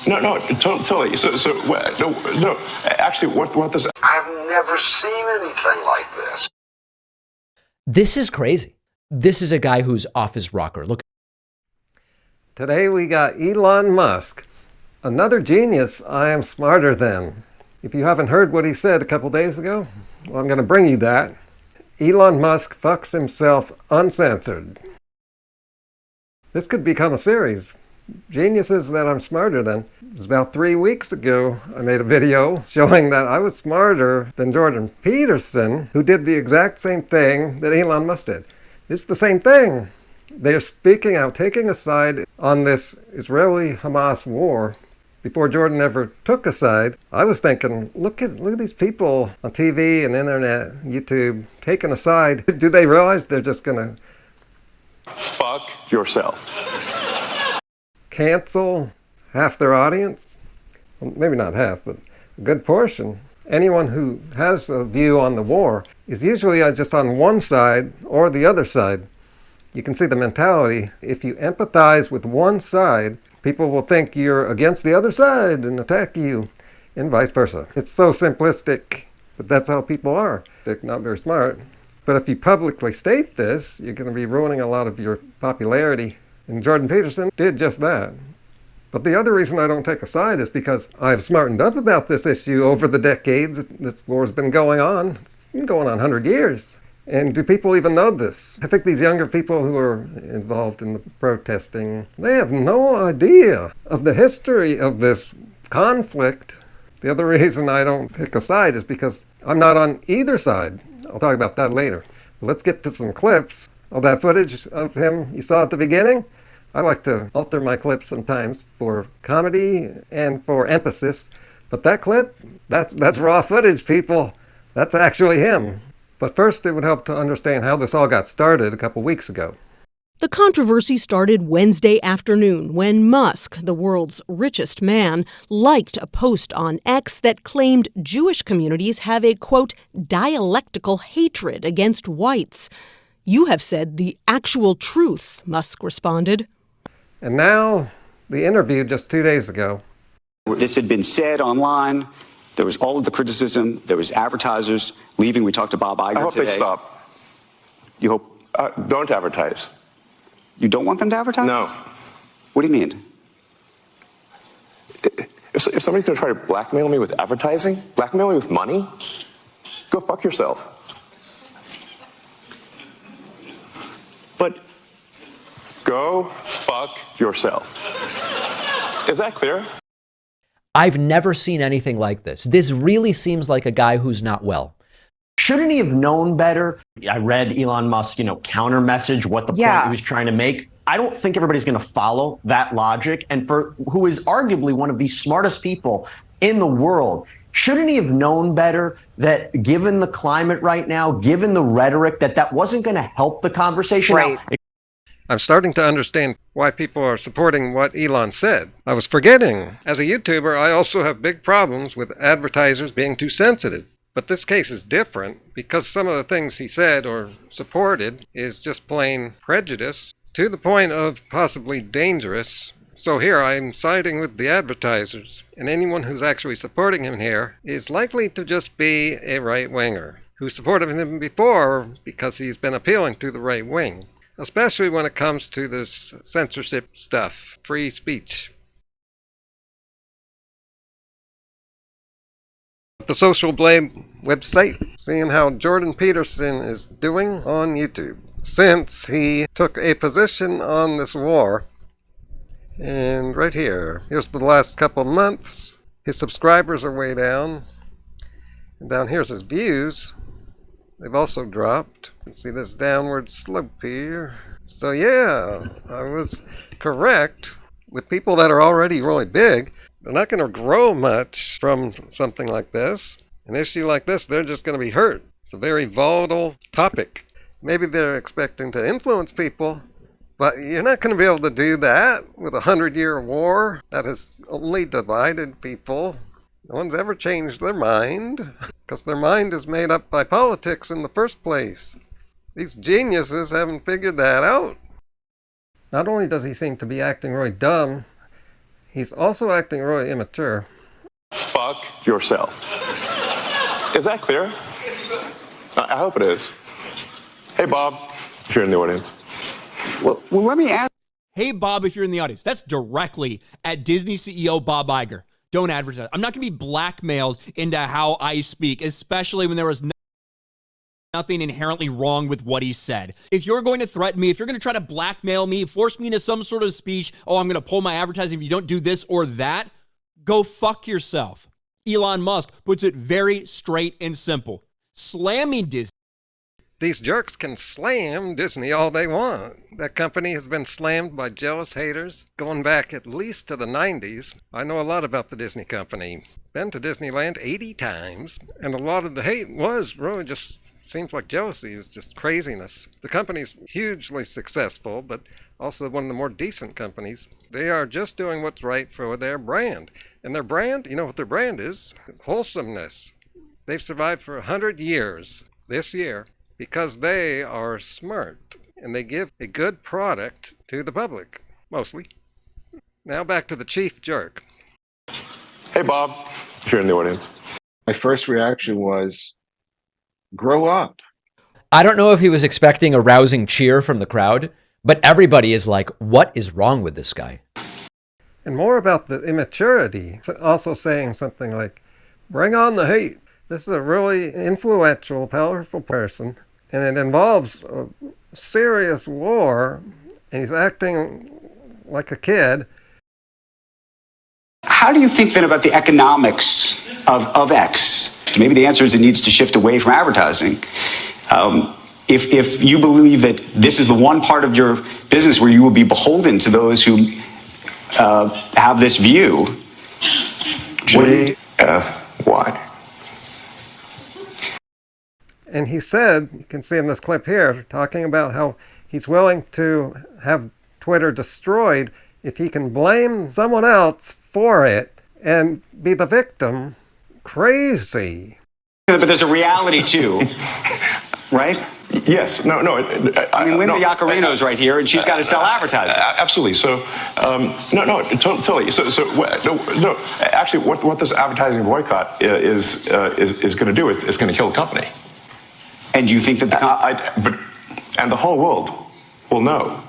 No, totally. No. Actually, what does? I've never seen anything like this. This is crazy. This is a guy who's off his rocker. Look. Today we got Elon Musk, another genius I am smarter than. If you haven't heard what he said a couple days ago, well, I'm going to bring you that. Elon Musk fucks himself uncensored. This could become a series. Geniuses that I'm smarter than. It was about 3 weeks ago I made a video showing that I was smarter than Jordan Peterson, who did the exact same thing that Elon Musk did. It's the same thing. They're speaking out, taking a side on this Israeli Hamas war. Before Jordan ever took a side, I was thinking, look at these people on TV and internet, YouTube, taking a side. Do they realize they're just gonna Fuck yourself. cancel half their audience? Well, maybe not half, but a good portion. Anyone who has a view on the war is usually just on one side or the other side. You can see the mentality. If you empathize with one side, people will think you're against the other side and attack you, and vice versa. It's so simplistic, but that's how people are. They're not very smart. But if you publicly state this, you're going to be ruining a lot of your popularity. And Jordan Peterson did just that. But the other reason I don't take a side is because I've smartened up about this issue over the decades. This war's been going on. It's been going on 100 years. And do people even know this? I think these younger people who are involved in the protesting, they have no idea of the history of this conflict. The other reason I don't pick a side is because I'm not on either side. I'll talk about that later. But let's get to some clips. All that footage of him you saw at the beginning, I like to alter my clips sometimes for comedy and for emphasis. But that clip, that's raw footage, people. That's actually him. But first, it would help to understand how this all got started a couple weeks ago. The controversy started Wednesday afternoon when Musk, the world's richest man, liked a post on X that claimed Jewish communities have a, quote, dialectical hatred against whites. You have said the actual truth, Musk responded. And now, the interview just 2 days ago. This had been said online. There was all of the criticism. There was advertisers leaving. We talked to Bob Iger today. I hope they stop. You hope? Don't advertise. You don't want them to advertise? No. What do you mean? If somebody's going to try to blackmail me with advertising, blackmail me with money, go fuck yourself. But go fuck yourself. Is that clear? I've never seen anything like this. This really seems like a guy who's not well. Shouldn't he have known better? I read Elon Musk, counter message what the point he was trying to make. I don't think everybody's going to follow that logic. And for who is arguably one of the smartest people in the world, shouldn't he have known better that given the climate right now, given the rhetoric, that wasn't going to help the conversation? Right. I'm starting to understand why people are supporting what Elon said. I was forgetting, as a YouTuber, I also have big problems with advertisers being too sensitive. But this case is different because some of the things he said or supported is just plain prejudice to the point of possibly dangerous. So here I'm siding with the advertisers, and anyone who's actually supporting him here is likely to just be a right-winger who supported him before because he's been appealing to the right wing. Especially when it comes to this censorship stuff, free speech. The Social Blade website, seeing how Jordan Peterson is doing on YouTube since he took a position on this war. And right here's the last couple months. His subscribers are way down. And down here's his views. They've also dropped. You can see this downward slope here. So yeah, I was correct. With people that are already really big, they're not going to grow much from something like this. An issue like this, they're just going to be hurt. It's a very volatile topic. Maybe they're expecting to influence people, but you're not going to be able to do that with a 100-year war that has only divided people. No one's ever changed their mind, because their mind is made up by politics in the first place. These geniuses haven't figured that out. Not only does he seem to be acting really dumb, He's also acting really immature. Fuck yourself. Is that clear? I hope it is. Hey, Bob, if you're in the audience. Well, let me ask. Hey, Bob, if you're in the audience. That's directly at Disney CEO Bob Iger. Don't advertise. I'm not going to be blackmailed into how I speak, especially when there was nothing inherently wrong with what he said. If you're going to threaten me, if you're going to try to blackmail me, force me into some sort of speech, oh, I'm going to pull my advertising if you don't do this or that, go fuck yourself. Elon Musk puts it very straight and simple. Slamming Disney. These jerks can slam Disney all they want. That company has been slammed by jealous haters going back at least to the 90s. I know a lot about the Disney company. Been to Disneyland 80 times, and a lot of the hate was really just seems like jealousy. It was just craziness. The company's hugely successful, but also one of the more decent companies. They are just doing what's right for their brand. And their brand, you know what their brand is? It's wholesomeness. They've survived for 100 years this year because they are smart and they give a good product to the public, mostly. Now back to the chief jerk. Hey, Bob, if you're in the audience. My first reaction was, grow up. I don't know if he was expecting a rousing cheer from the crowd, but everybody is like, what is wrong with this guy? And more about the immaturity, also saying something like, bring on the hate. This is a really influential, powerful person, and it involves a serious war, and he's acting like a kid. How do you think then about the economics of X? Maybe the answer is it needs to shift away from advertising. If you believe that this is the one part of your business where you will be beholden to those who have this view. JFY. And he said, you can see in this clip here, talking about how he's willing to have Twitter destroyed if he can blame someone else for it and be the victim. Crazy. But there's a reality too, right? Yes. No. I mean, Linda Yaccarino's right here, and she's got to sell advertising. Absolutely. So, totally. No. Actually, what this advertising boycott is going to do? It's going to kill the company. And do you think that and the whole world will know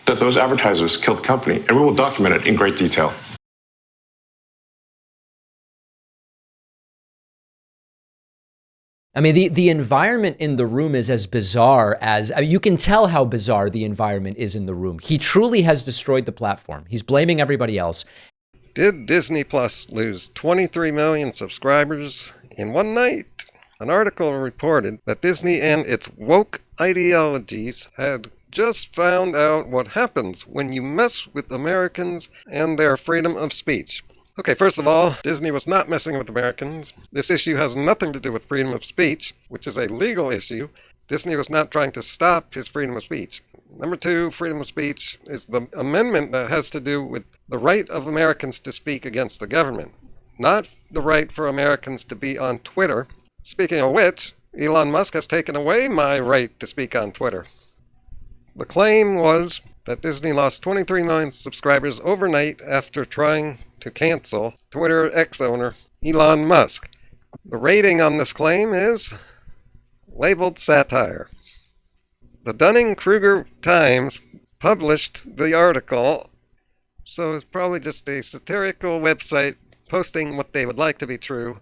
that those advertisers killed the company, and we will document it in great detail. I mean, the environment in the room is as bizarre as, I mean, you can tell how bizarre the environment is in the room. He truly has destroyed the platform. He's blaming everybody else. Did Disney Plus lose 23 million subscribers in one night? An article reported that Disney and its woke ideologies had just found out what happens when you mess with Americans and their freedom of speech. Okay, first of all, Disney was not messing with Americans. This issue has nothing to do with freedom of speech, which is a legal issue. Disney was not trying to stop his freedom of speech. Number two, freedom of speech is the amendment that has to do with the right of Americans to speak against the government, not the right for Americans to be on Twitter. Speaking of which, Elon Musk has taken away my right to speak on Twitter. The claim was that Disney lost 23 million subscribers overnight after trying to cancel Twitter X owner Elon Musk. The rating on this claim is labeled satire. The Dunning-Kruger Times published the article, so it's probably just a satirical website posting what they would like to be true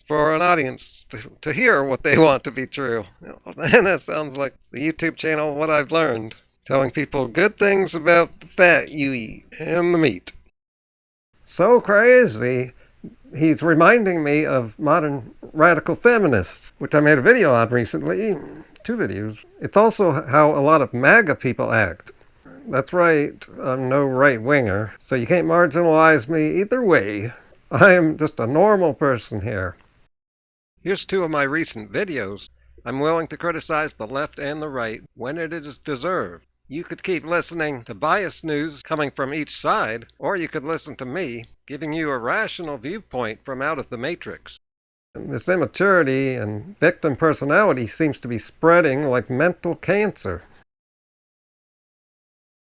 for an audience to hear what they want to be true. And that sounds like the YouTube channel What I've Learned, telling people good things about the fat you eat and the meat. So crazy. He's reminding me of modern radical feminists, which I made a video on recently, 2 videos. It's also how a lot of MAGA people act. That's right, I'm no right-winger, so you can't marginalize me either way. I am just a normal person here. Here's 2 of my recent videos. I'm willing to criticize the left and the right when it is deserved. You could keep listening to biased news coming from each side, or you could listen to me, giving you a rational viewpoint from out of the matrix. This immaturity and victim personality seems to be spreading like mental cancer.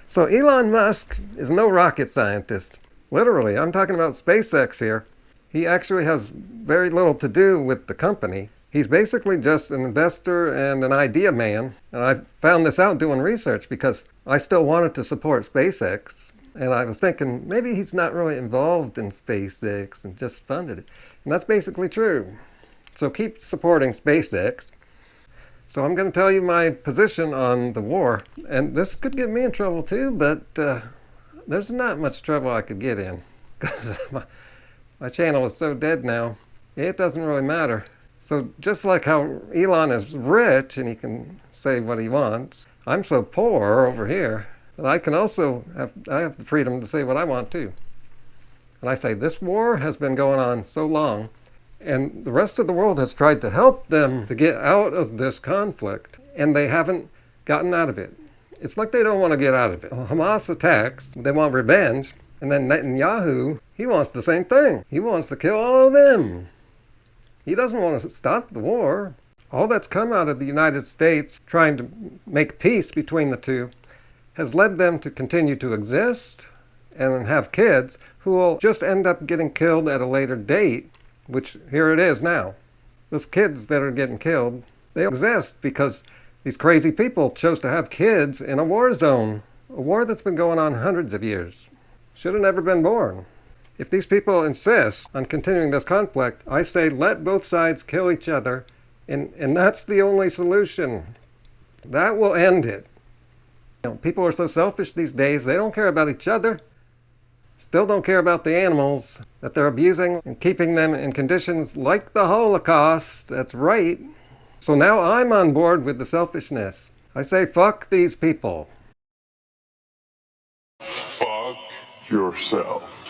So Elon Musk is no rocket scientist. Literally, I'm talking about SpaceX here. He actually has very little to do with the company. He's basically just an investor and an idea man. And I found this out doing research because I still wanted to support SpaceX. And I was thinking, maybe he's not really involved in SpaceX and just funded it. And that's basically true. So keep supporting SpaceX. So I'm going to tell you my position on the war. And this could get me in trouble too, but there's not much trouble I could get in. Because my channel is so dead now, it doesn't really matter. So just like how Elon is rich and he can say what he wants, I'm so poor over here that I can also have the freedom to say what I want too. And I say this war has been going on so long, and the rest of the world has tried to help them to get out of this conflict, and they haven't gotten out of it. It's like they don't want to get out of it. Hamas attacks, they want revenge, and then Netanyahu, he wants the same thing. He wants to kill all of them. He doesn't want to stop the war. All that's come out of the United States trying to make peace between the two has led them to continue to exist and have kids who will just end up getting killed at a later date, which here it is now. Those kids that are getting killed, they exist because these crazy people chose to have kids in a war zone, a war that's been going on hundreds of years. Should have never been born. If these people insist on continuing this conflict, I say let both sides kill each other, and that's the only solution. That will end it. You know, people are so selfish these days, they don't care about each other. Still don't care about the animals that they're abusing and keeping them in conditions like the Holocaust. That's right. So now I'm on board with the selfishness. I say fuck these people. Fuck yourself.